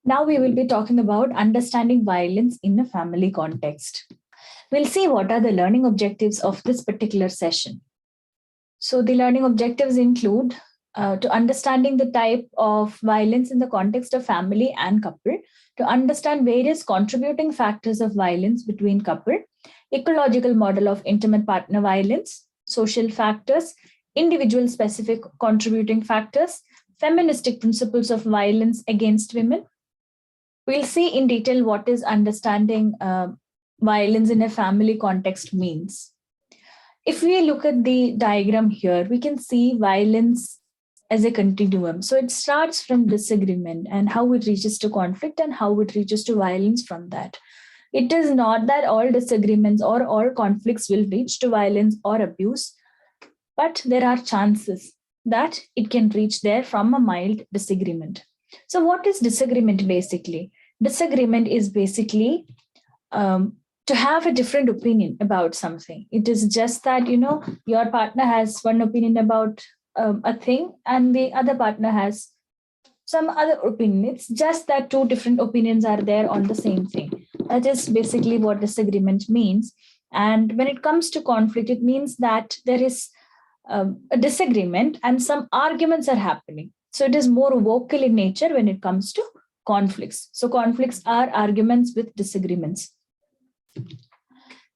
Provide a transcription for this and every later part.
Now we will be talking about understanding violence in a family context. We'll see what are the learning objectives of this particular session. So the learning objectives include to understanding the type of violence in the context of family and couple, to understand various contributing factors of violence between couple, ecological model of intimate partner violence, social factors, individual specific contributing factors, feministic principles of violence against women. We'll see in detail what is understanding violence in a family context means. If we look at the diagram here, we can see violence as a continuum. So it starts from disagreement and how it reaches to conflict and how it reaches to violence from that. It is not that all disagreements or all conflicts will reach to violence or abuse, but there are chances that it can reach there from a mild disagreement. So, what is disagreement basically? Disagreement is basically to have a different opinion about something. It is just that, your partner has one opinion about a thing and the other partner has some other opinion. It's just that two different opinions are there on the same thing. That is basically what disagreement means. And when it comes to conflict, it means that there is a disagreement and some arguments are happening. So it is more vocal in nature when it comes to conflicts. So conflicts are arguments with disagreements.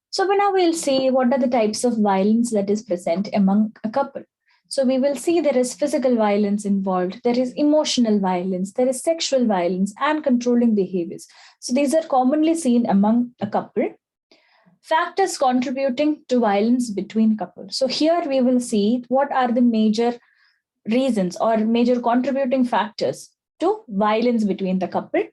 So now we'll see what are the types of violence that is present among a couple. So we will see there is physical violence involved, there is emotional violence, there is sexual violence and controlling behaviors. So these are commonly seen among a couple. Factors contributing to violence between couples. So here we will see what are the major reasons or major contributing factors to violence between the couple.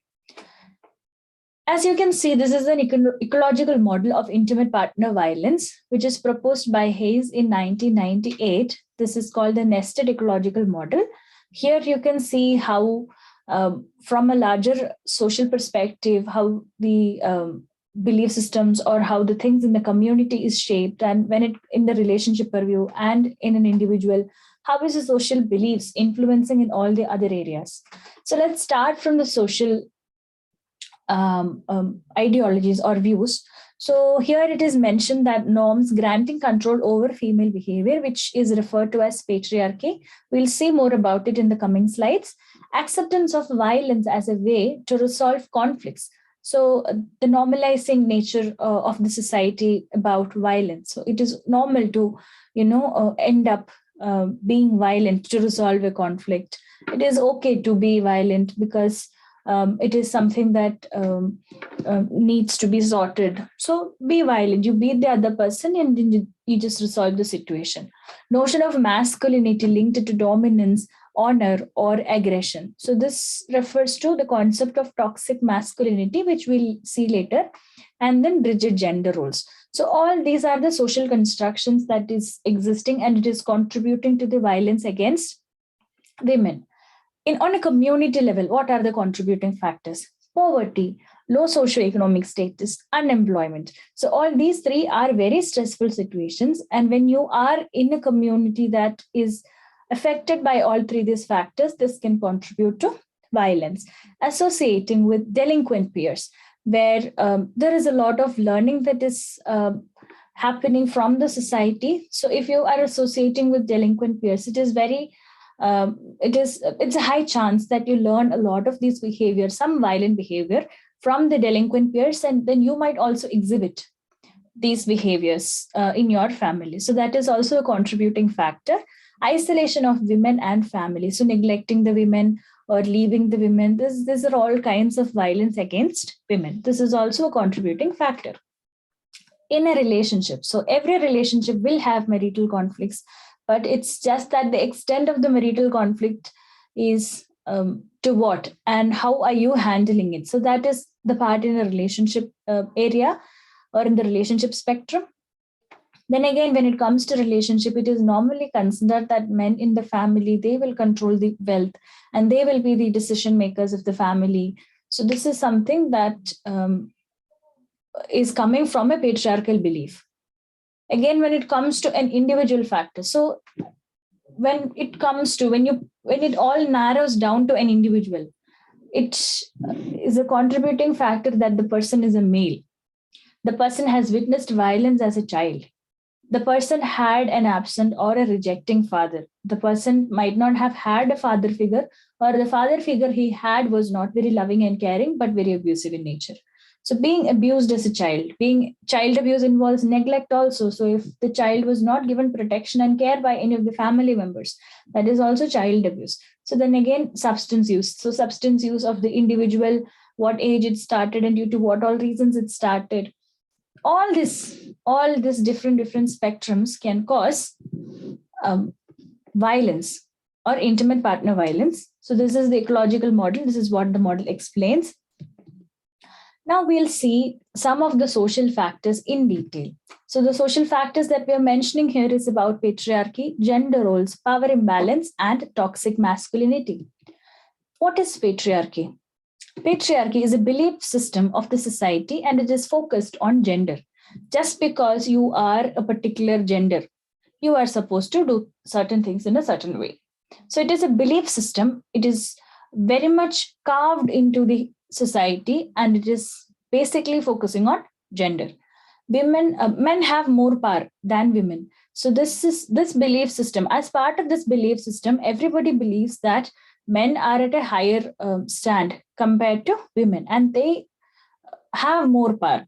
As you can see, this is an ecological model of intimate partner violence, which is proposed by Hayes in 1998. This is called the nested ecological model. Here you can see how, from a larger social perspective, how the belief systems or how the things in the community is shaped, and when it in the relationship purview and in an individual, how is the social beliefs influencing in all the other areas. So let's start from the social ideologies or views. So here it is mentioned that norms granting control over female behavior, which is referred to as patriarchy. We'll see more about it in the coming slides. Acceptance of violence as a way to resolve conflicts. So the normalizing nature of the society about violence. So it is normal to, end up being violent to resolve a conflict. It is okay to be violent because it is something that needs to be sorted. So be violent, you beat the other person and then you just resolve the situation. Notion of masculinity linked to dominance, honor, or aggression. So this refers to the concept of toxic masculinity, which we'll see later, and then rigid gender roles. So all these are the social constructions that is existing and it is contributing to the violence against women. On a community level, what are the contributing factors? Poverty, low socioeconomic status, unemployment. So all these three are very stressful situations. And when you are in a community that is affected by all three these factors, this can contribute to violence. Associating with delinquent peers, where there is a lot of learning that is happening from the society. So if you are associating with delinquent peers, it is very it's a high chance that you learn a lot of these behaviors, some violent behavior from the delinquent peers, and then you might also exhibit these behaviors in your family. So that is also a contributing factor. Isolation of women and family, so neglecting the women or leaving the women, these are all kinds of violence against women. This is also a contributing factor. In a relationship, so every relationship will have marital conflicts, but it's just that the extent of the marital conflict is to what and how are you handling it. So that is the part in a relationship area or in the relationship spectrum. Then again, when it comes to relationship, it is normally considered that men in the family, they will control the wealth and they will be the decision makers of the family. So this is something that is coming from a patriarchal belief. Again, when it comes to an individual factor, so when it all narrows down to an individual, it is a contributing factor that the person is a male. The person has witnessed violence as a child. The person had an absent or a rejecting father. The person might not have had a father figure, or the father figure he had was not very loving and caring, but very abusive in nature. So, being abused as a child, being child abuse involves neglect also. So, if the child was not given protection and care by any of the family members, that is also child abuse. So, then again, substance use. So, substance use of the individual, what age it started, and due to what all reasons it started, all this different spectrums can cause um, violence or intimate partner violence. So this is the ecological model. This is what the model explains. Now we'll see some of the social factors in detail. So the social factors that we are mentioning here is about patriarchy, gender roles, power imbalance, and toxic masculinity. What is patriarchy? Patriarchy is a belief system of the society, and it is focused on gender. Just because you are a particular gender, you are supposed to do certain things in a certain way. So it is a belief system. It is very much carved into the society, and it is basically focusing on gender. Men have more power than women. So this belief system. As part of this belief system, everybody believes that men are at a higher stand compared to women, and they have more power.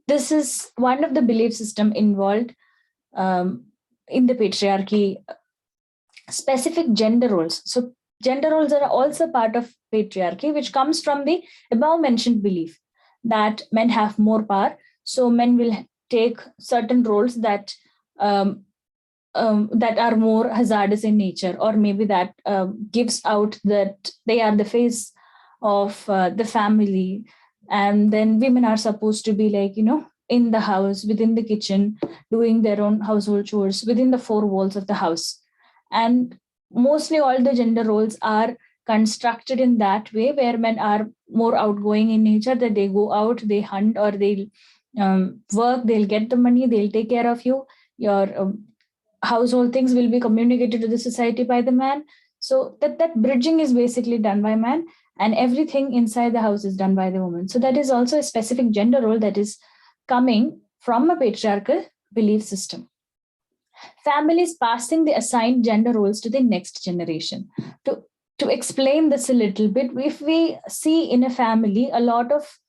This is one of the belief system involved in the patriarchy. Specific gender roles. So gender roles are also part of patriarchy, which comes from the above mentioned belief that men have more power. So men will take certain roles that that are more hazardous in nature, or maybe that gives out that they are the face of the family. And then women are supposed to be like, in the house, within the kitchen, doing their own household chores within the four walls of the house. And mostly all the gender roles are constructed in that way, where men are more outgoing in nature, that they go out, they hunt, or they'll work, they'll get the money, they'll take care of you. Your household things will be communicated to the society by the man. So that bridging is basically done by man, and everything inside the house is done by the woman. So that is also a specific gender role that is coming from a patriarchal belief system. Families passing the assigned gender roles to the next generation. To explain this a little bit, if we see in a family a lot of,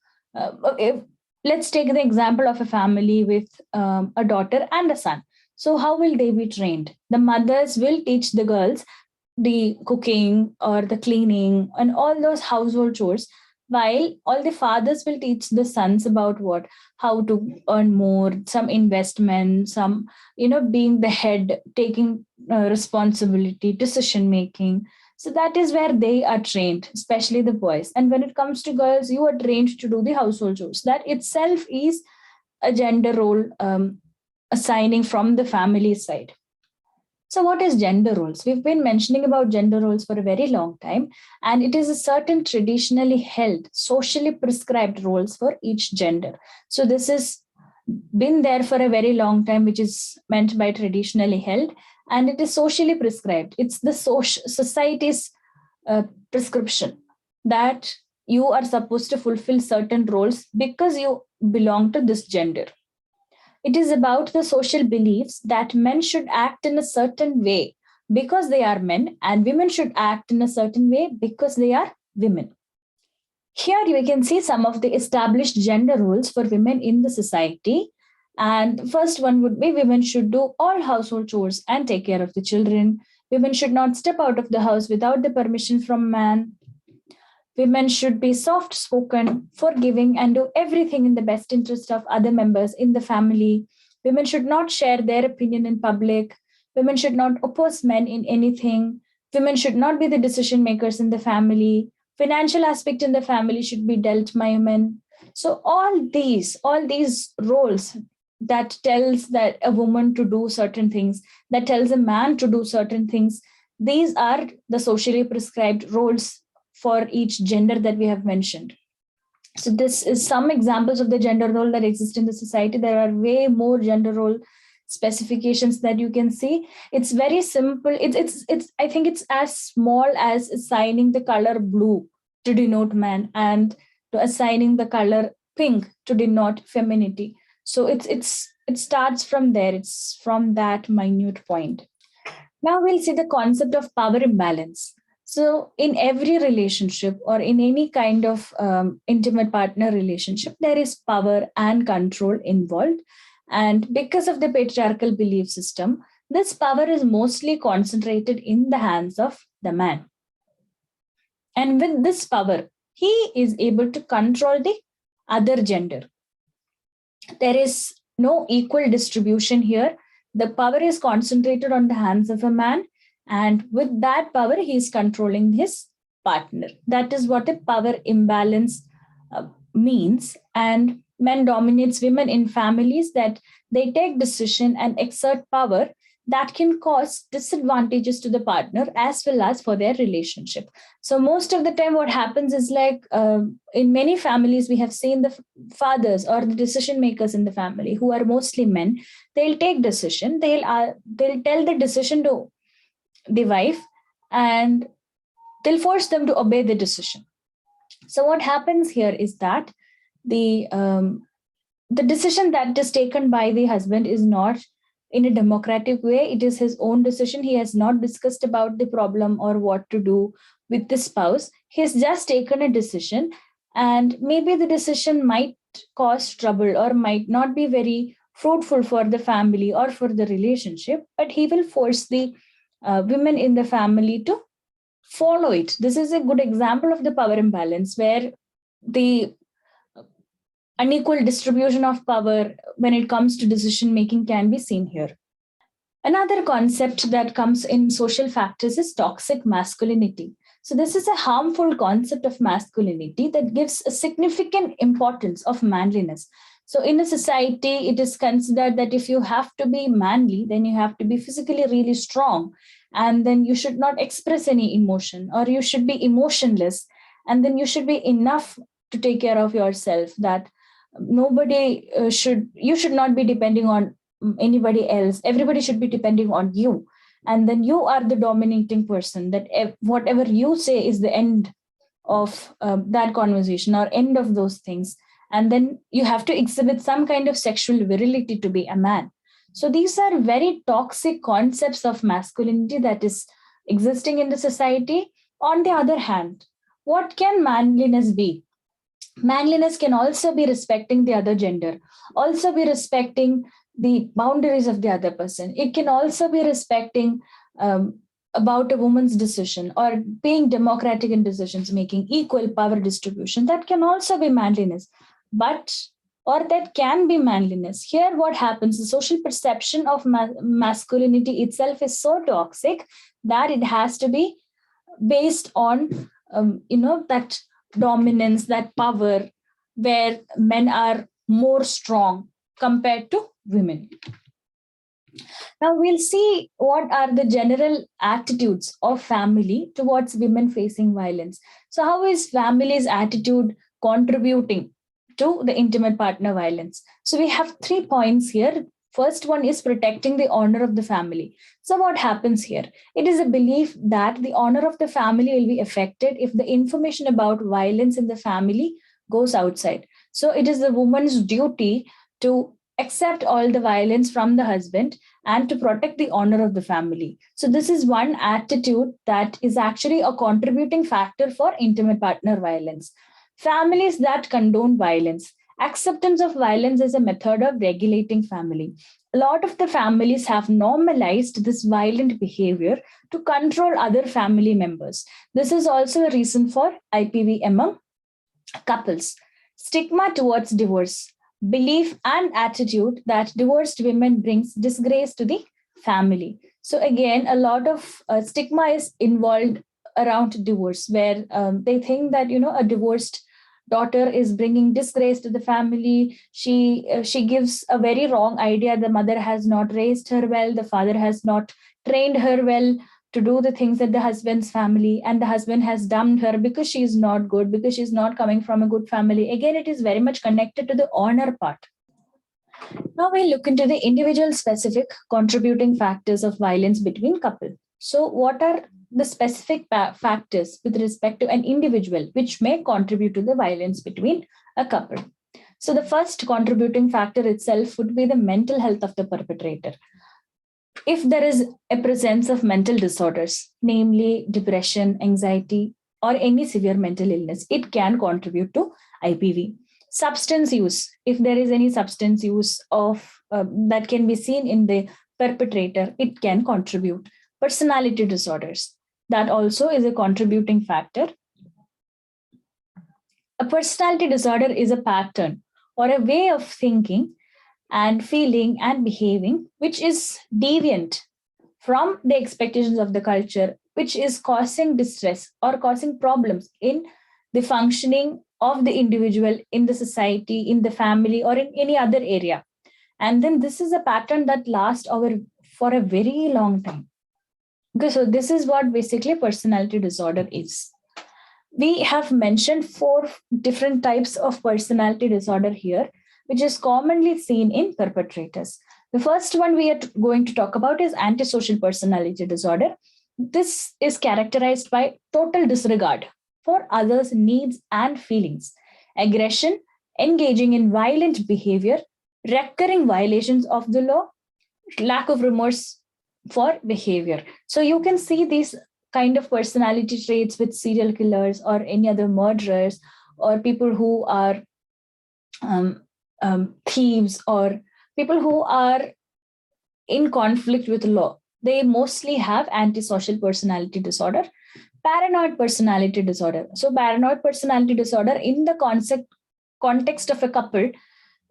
let's take the example of a family with a daughter and a son. So how will they be trained? The mothers will teach the girls the cooking or the cleaning and all those household chores, while all the fathers will teach the sons about what, how to earn more, some investment, some, being the head, taking responsibility, decision making. So that is where they are trained, especially the boys. And when it comes to girls, you are trained to do the household chores. That itself is a gender role assigning from the family side. So, what is gender roles? We've been mentioning about gender roles for a very long time, and it is a certain traditionally held, socially prescribed roles for each gender. So, this has been there for a very long time, which is meant by traditionally held, and it is socially prescribed. It's the society's prescription that you are supposed to fulfill certain roles because you belong to this gender. It is about the social beliefs that men should act in a certain way because they are men, and women should act in a certain way because they are women. Here we can see some of the established gender roles for women in the society. And the first one would be women should do all household chores and take care of the children. Women should not step out of the house without the permission from man. Women should be soft spoken, forgiving, and do everything in the best interest of other members in the family. Women should not share their opinion in public. Women should not oppose men in anything. Women should not be the decision makers in the family. Financial aspect in the family should be dealt by women. So all these roles that tells that a woman to do certain things, that tells a man to do certain things, these are the socially prescribed roles for each gender that we have mentioned. So this is some examples of the gender role that exist in the society. There are way more gender role specifications that you can see. It's very simple. It's I think it's as small as assigning the color blue to denote man, and to assigning the color pink to denote femininity. So it starts from there. It's from that minute point. Now we'll see the concept of power imbalance. So, in every relationship or in any kind of intimate partner relationship, there is power and control involved. And because of the patriarchal belief system, this power is mostly concentrated in the hands of the man. And with this power, he is able to control the other gender. There is no equal distribution here. The power is concentrated on the hands of a man, and with that power, he is controlling his partner. That is what a power imbalance means. And men dominates women in families, that they take decision and exert power that can cause disadvantages to the partner as well as for their relationship. So most of the time what happens is like, in many families we have seen the fathers or the decision makers in the family, who are mostly men, they'll take decision, they'll tell the decision to the wife, and they'll force them to obey the decision. So what happens here is that the decision that is taken by the husband is not in a democratic way. It is his own decision. He has not discussed about the problem or what to do with the spouse. He has just taken a decision, and maybe the decision might cause trouble or might not be very fruitful for the family or for the relationship, but he will force the women in the family to follow it. This is a good example of the power imbalance, where the unequal distribution of power when it comes to decision making can be seen here. Another concept that comes in social factors is toxic masculinity. So this is a harmful concept of masculinity that gives a significant importance of manliness. So in a society, it is considered that if you have to be manly, then you have to be physically really strong, and then you should not express any emotion, or you should be emotionless, and then you should be enough to take care of yourself, that nobody you should not be depending on anybody else. Everybody should be depending on you, and then you are the dominating person, that whatever you say is the end of that conversation or end of those things, and then you have to exhibit some kind of sexual virility to be a man. So these are very toxic concepts of masculinity that is existing in the society. On the other hand, what can manliness be? Manliness can also be respecting the other gender, also be respecting the boundaries of the other person. It can also be respecting about a woman's decision, or being democratic in decisions making, equal power distribution. That can also be manliness, but or that can be manliness. Here, what happens? The social perception of masculinity itself is so toxic that it has to be based on that dominance, that power, where men are more strong compared to women. Now we'll see what are the general attitudes of family towards women facing violence. So how is family's attitude contributing to the intimate partner violence? So we have 3 points here. First one is protecting the honor of the family. So what happens here? It is a belief that the honor of the family will be affected if the information about violence in the family goes outside. So it is the woman's duty to accept all the violence from the husband and to protect the honor of the family. So this is one attitude that is actually a contributing factor for intimate partner violence. Families that condone violence. Acceptance of violence is a method of regulating family. A lot of the families have normalized this violent behavior to control other family members. This is also a reason for IPV among couples. Stigma towards divorce. Belief and attitude that divorced women brings disgrace to the family. So again, a lot of stigma is involved around divorce, where they think that a divorced daughter is bringing disgrace to the family. She gives a very wrong idea. The mother has not raised her well, the father has not trained her well to do the things at the husband's family, and the husband has dumped her because she is not good, because she's not coming from a good family. Again, it is very much connected to the honor part. Now we'll look into the individual specific contributing factors of violence between couple. So what are the specific factors with respect to an individual which may contribute to the violence between a couple. So the first contributing factor itself would be the mental health of the perpetrator. If there is a presence of mental disorders, namely depression, anxiety, or any severe mental illness, it can contribute to IPV. Substance use, if there is any substance use of that can be seen in the perpetrator, it can contribute. Personality disorders, that also is a contributing factor. A personality disorder is a pattern or a way of thinking and feeling and behaving which is deviant from the expectations of the culture, which is causing distress or causing problems in the functioning of the individual, in the society, in the family, or in any other area. And then this is a pattern that lasts for a very long time. Okay, so this is what basically personality disorder is. We have mentioned 4 different types of personality disorder here, which is commonly seen in perpetrators. The first one we are going to talk about is antisocial personality disorder. This is characterized by total disregard for others' needs and feelings, aggression, engaging in violent behavior, recurring violations of the law, lack of remorse for behavior. So you can see these kind of personality traits with serial killers or any other murderers or people who are thieves or people who are in conflict with law. They mostly have antisocial personality disorder. Paranoid personality disorder. So paranoid personality disorder in the context of a couple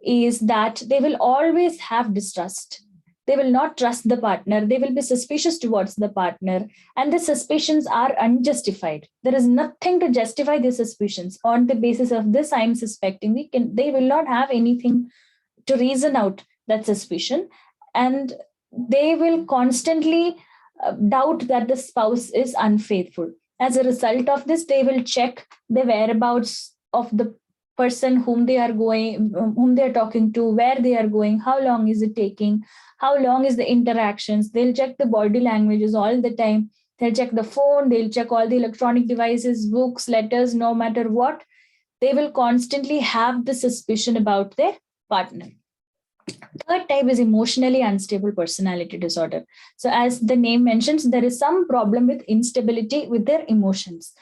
is that they will always have distrust. They will not trust the partner. They will be suspicious towards the partner. And the suspicions are unjustified. There is nothing to justify the suspicions. On the basis of this, I'm suspecting. They will not have anything to reason out that suspicion. And they will constantly doubt that the spouse is unfaithful. As a result of this, they will check the whereabouts of the person whom they are talking to, where they are going, how long is it taking, how long is the interactions. They'll check the body languages all the time. They'll check the phone, they'll check all the electronic devices, books, letters, no matter what. They will constantly have the suspicion about their partner. Third type is emotionally unstable personality disorder. So as the name mentions, there is some problem with instability with their emotions.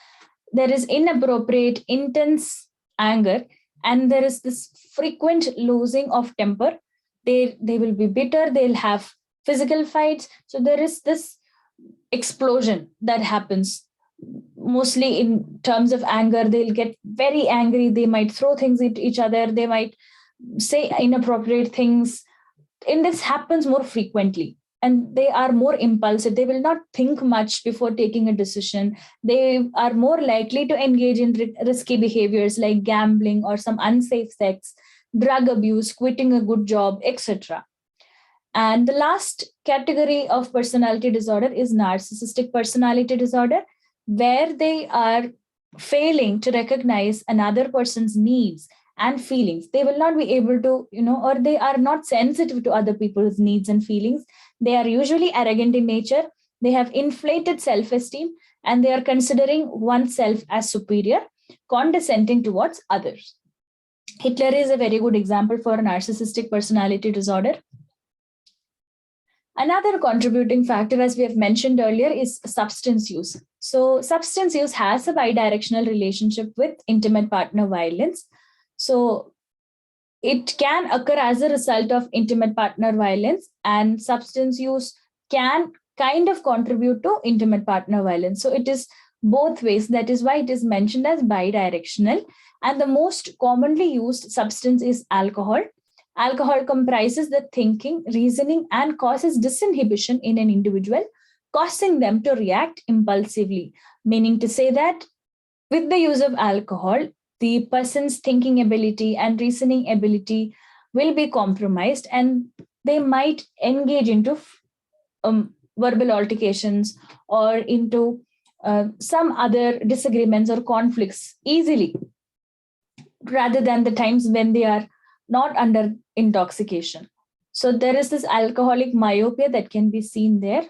There is inappropriate, intense anger, and there is this frequent losing of temper. They will be bitter, they'll have physical fights. So there is this explosion that happens mostly in terms of anger. They'll get very angry, they might throw things at each other, they might say inappropriate things. And this happens more frequently. And they are more impulsive. They will not think much before taking a decision. They are more likely to engage in risky behaviors like gambling or some unsafe sex, drug abuse, quitting a good job, etc. And the last category of personality disorder is narcissistic personality disorder, where they are failing to recognize another person's needs and feelings. They will not be able to, or they are not sensitive to other people's needs and feelings. They are usually arrogant in nature. They have inflated self-esteem, and they are considering oneself as superior, condescending towards others. Hitler is a very good example for narcissistic personality disorder. Another contributing factor, as we have mentioned earlier, is substance use. So substance use has a bidirectional relationship with intimate partner violence. So it can occur as a result of intimate partner violence, and substance use can kind of contribute to intimate partner violence. So it is both ways. That is why it is mentioned as bidirectional. And the most commonly used substance is alcohol. Alcohol comprises the thinking, reasoning, and causes disinhibition in an individual, causing them to react impulsively. Meaning to say that with the use of alcohol, the person's thinking ability and reasoning ability will be compromised, and they might engage into verbal altercations or into some other disagreements or conflicts easily, rather than the times when they are not under intoxication. So there is this alcoholic myopia that can be seen there.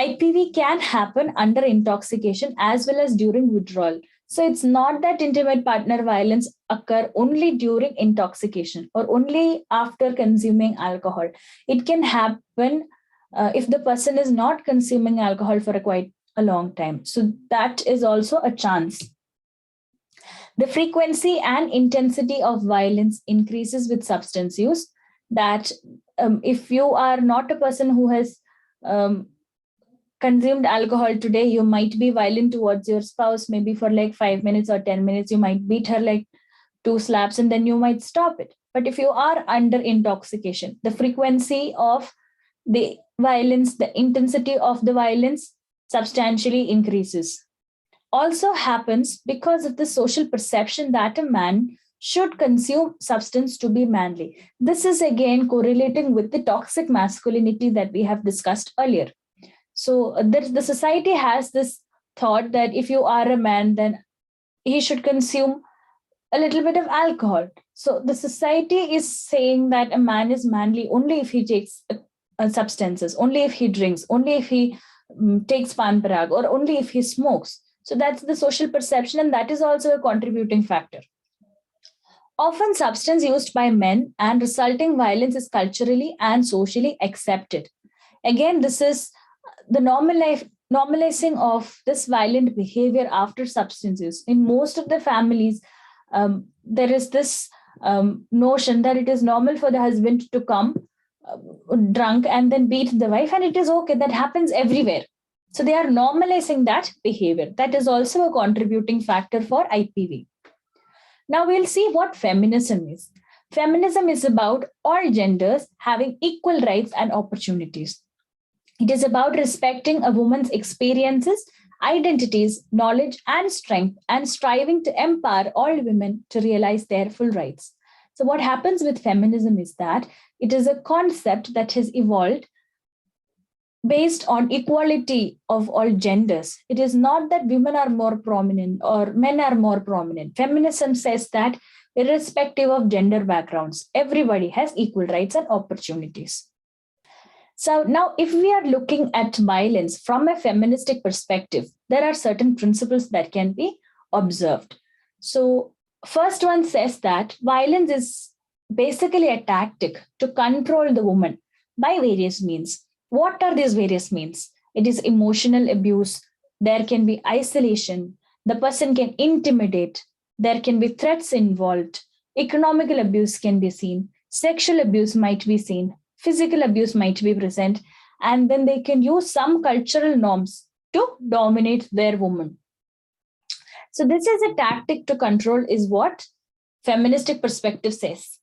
IPV can happen under intoxication as well as during withdrawal. So it's not that intimate partner violence occur only during intoxication or only after consuming alcohol. It can happen if the person is not consuming alcohol for a quite a long time. So that is also a chance. The frequency and intensity of violence increases with substance use. That if you are not a person who has um, consumed alcohol today, you might be violent towards your spouse, maybe for like 5 minutes or 10 minutes. You might beat her like 2 slaps and then you might stop it. But if you are under intoxication, the frequency of the violence, the intensity of the violence substantially increases. Also happens because of the social perception that a man should consume substance to be manly. This is again correlating with the toxic masculinity that we have discussed earlier. So the society has this thought that if you are a man, then he should consume a little bit of alcohol. So the society is saying that a man is manly only if he takes substances, only if he drinks, only if he takes pan parag, or only if he smokes. So that's the social perception, and that is also a contributing factor. Often, substance used by men and resulting violence is culturally and socially accepted. Again, this is the normalizing of this violent behavior after substance use. In most of the families, there is this notion that it is normal for the husband to come drunk and then beat the wife, and it is okay. That happens everywhere. So they are normalizing that behavior. That is also a contributing factor for IPV. Now we'll see what feminism is. Feminism is about all genders having equal rights and opportunities. It is about respecting a woman's experiences, identities, knowledge, and strength, and striving to empower all women to realize their full rights. So, what happens with feminism is that it is a concept that has evolved based on equality of all genders. It is not that women are more prominent or men are more prominent. Feminism says that irrespective of gender backgrounds, everybody has equal rights and opportunities. So now, if we are looking at violence from a feministic perspective, there are certain principles that can be observed. So first one says that violence is basically a tactic to control the woman by various means. What are these various means? It is emotional abuse. There can be isolation. The person can intimidate. There can be threats involved. Economical abuse can be seen. Sexual abuse might be seen. Physical abuse might be present. And then they can use some cultural norms to dominate their woman. So this is a tactic to control, is what feministic perspective says.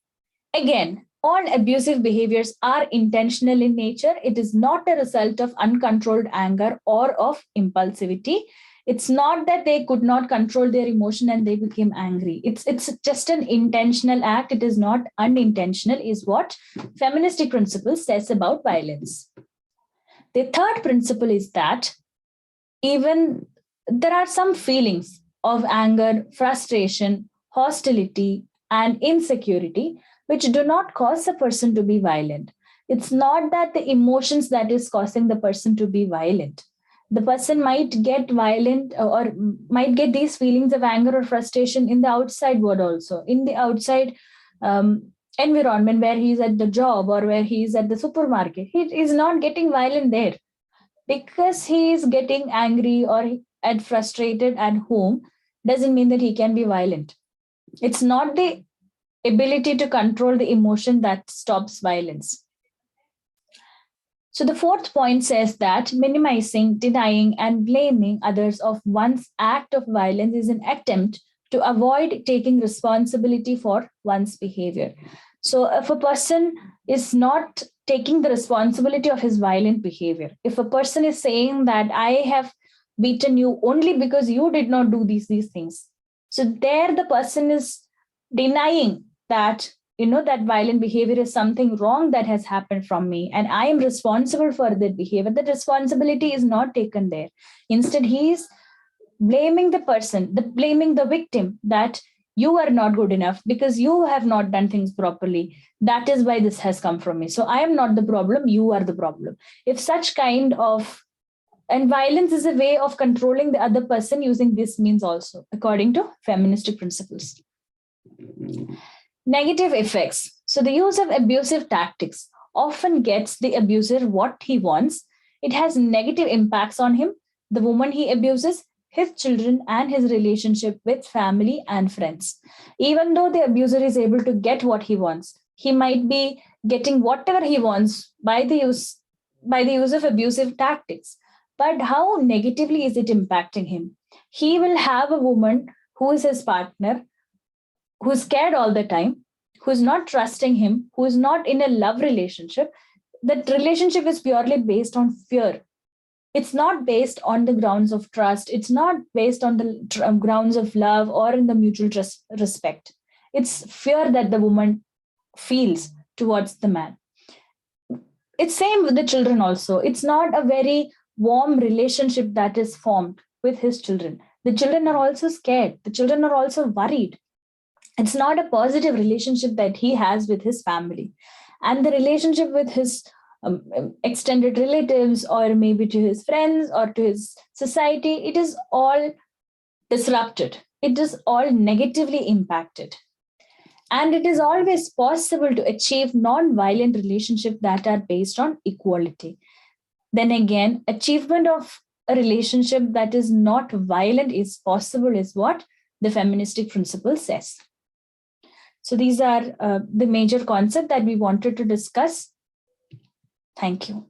Again, all abusive behaviors are intentional in nature. It is not a result of uncontrolled anger or of impulsivity. It's not that they could not control their emotion and they became angry. It's just an intentional act. It is not unintentional, is what feministic principle says about violence. The third principle is that even there are some feelings of anger, frustration, hostility, and insecurity which do not cause a person to be violent. It's not that the emotions that is causing the person to be violent. The person might get violent or might get these feelings of anger or frustration in the outside world also, in the outside environment where he's at the job or where he's at the supermarket. He is not getting violent there. Because he is getting angry or and frustrated at home doesn't mean that he can be violent. It's not the ability to control the emotion that stops violence. So the fourth point says that minimizing, denying, and blaming others of one's act of violence is an attempt to avoid taking responsibility for one's behavior. So if a person is not taking the responsibility of his violent behavior, if a person is saying that I have beaten you only because you did not do these things, so there the person is denying that that violent behavior is something wrong that has happened from me and I am responsible for that behavior. The responsibility is not taken there. Instead, he is blaming the person, blaming the victim, that you are not good enough because you have not done things properly. That is why this has come from me. So I am not the problem, you are the problem. If such kind of And violence is a way of controlling the other person using this means also, according to feministic principles. Negative effects. So the use of abusive tactics often gets the abuser what he wants. It has negative impacts on him, the woman he abuses, his children, and his relationship with family and friends. Even though the abuser is able to get what he wants, he might be getting whatever he wants by the use of abusive tactics. But how negatively is it impacting him? He will have a woman who is his partner, who's scared all the time, who's not trusting him, who's not in a love relationship. That relationship is purely based on fear. It's not based on the grounds of trust. It's not based on the grounds of love or in the mutual trust, respect. It's fear that the woman feels towards the man. It's same with the children also. It's not a very warm relationship that is formed with his children. The children are also scared. The children are also worried. It's not a positive relationship that he has with his family. And the relationship with his extended relatives, or maybe to his friends or to his society, it is all disrupted. It is all negatively impacted. And it is always possible to achieve non-violent relationships that are based on equality. Then again, achievement of a relationship that is not violent is possible, is what the feministic principle says. So these are the major concepts that we wanted to discuss. Thank you.